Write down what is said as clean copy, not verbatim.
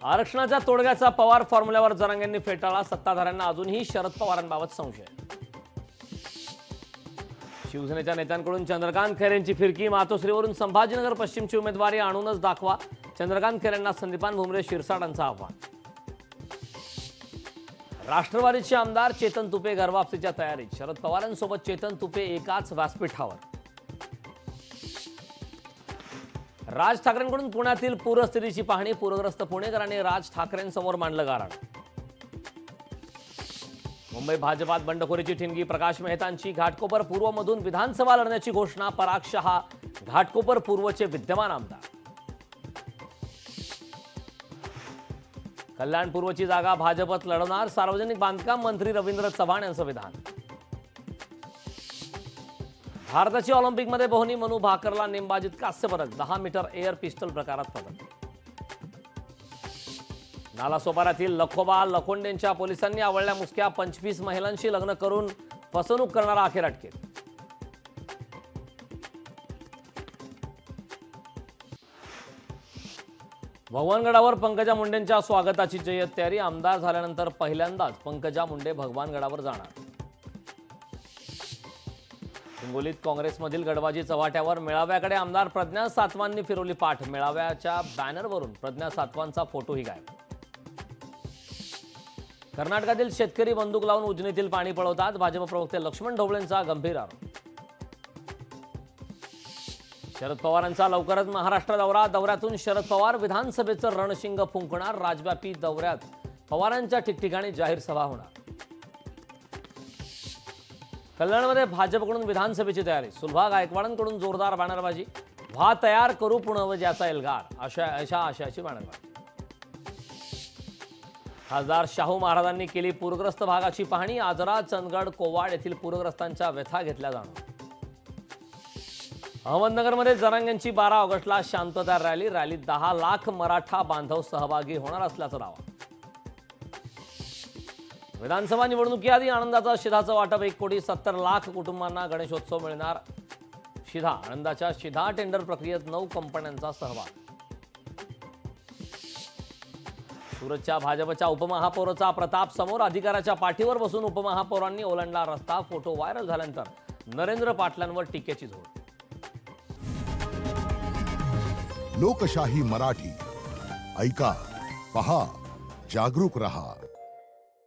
आरक्षणाच्या तोडग्याचा पवार फॉर्म्युल्यावर जरांगेंनी फेटाळला. सत्ताधाऱ्यांना अजूनही शरद पवारांबाबत संशय. शिवसेनेच्या नेत्यांकडून चंद्रकांत खैरेंची फिरकी. मातोश्रीवरून संभाजीनगर पश्चिमची उमेदवारी आणूनच दाखवा. चंद्रकांत खैरेंना संदीपान भुमरे शिरसाटांचं आव्हान. राष्ट्रवादीचे आमदार चेतन तुपे घरवापसीच्या तयारीत. शरद पवारांसोबत चेतन तुपे एकाच व्यासपीठावर. राज ठाकरेंकडून पुण्यातील पूरस्थितीची पाहणी. पूरग्रस्त पुणेकरांनी राज ठाकरेंसमोर मांडलं गाऱ्हाण. मुंबई भाजपात बंडखोरीची ठिणगी. प्रकाश मेहतांची. घाटकोपर पूर्वमधून विधानसभा लढण्याची घोषणा. पराग शहा घाटकोपर पूर्वचे विद्यमान आमदार. कल्याण पूर्वची जागा भाजपत लढवणार. सार्वजनिक बांधकाम मंत्री रवींद्र चव्हाण यांचं विधान. भारताची ऑलिम्पिकमध्ये बोहनी. मनू भाकरला नेमबाजीत कांस्य पदक. 10 मीटर एअर पिस्टल प्रकारात पदक. नालासोपाऱ्यातील लखोबा लखोंडेंच्या पोलिसांनी आवळल्या मुसक्या. 25 महिलांशी लग्न करून फसवणूक करणारा अखेर अटकेत. भगवानगडावर पंकजा मुंडेंच्या स्वागताची जय्यत तयारी. आमदार झाल्यानंतर पहिल्यांदाच पंकजा मुंडे भगवानगडावर जाणार. हिंगोलीत काँग्रेसमधील गडबाजी चव्हाट्यावर. मेळाव्याकडे आमदार प्रज्ञा सातवांनी फिरवली पाठ. मेळाव्याच्या बॅनरवरून प्रज्ञा सातवांचा फोटोही गायब. कर्नाटकातील शेतकरी बंदूक लावून उजनीतील पाणी पळवतात. भाजप प्रवक्ते लक्ष्मण ढोबळेंचा गंभीर आरोप. शरद पवारांचा लवकरच महाराष्ट्र दौरा. दौऱ्यातून शरद पवार विधानसभेचं रणशिंग फुंकणार. राज्यव्यापी दौऱ्यात पवारांच्या ठिकठिकाणी जाहीर सभा होणार. कल्याणमध्ये भाजपकडून विधानसभेची तयारी. सुलभा गायकवाडांकडून जोरदार बॅनरबाजी. व्हा तयार करू पुनर्वजाचा एल्गार. अशा आशयाची बॅनरबाजी. खासदार शाहू महाराजांनी केली पूरग्रस्त भागाची पाहणी. आजरा चंदगड कोवाड येथील पूरग्रस्तांच्या व्यथा घेतल्या जाणार. अहमदनगरमध्ये जरांगेंची 12 ऑगस्टला शांतता रॅली. रॅलीत 10 लाख मराठा बांधव सहभागी होणार असल्याचा दावा. विधानसभा निवडणुकीआधी आनंदाचा शिधाचं वाटप. 1,70,00,000 कुटुंबांना गणेशोत्सव मिळणार. शिधा. आनंदाच्या शिधा टेंडर प्रक्रियेत 9 कंपन्यांचा सहभाग. सुरतच्या भाजपच्या उपमहापौराचा प्रताप समोर. अधिकाराच्या पाठीवर बसून उपमहापौरांनी ओलांडला रस्ता. फोटो व्हायरल झाल्यानंतर नरेंद्र पाटलांवर टीकेची झोड. लोकशाही मराठी ऐका, पहा, जागरूक रहा.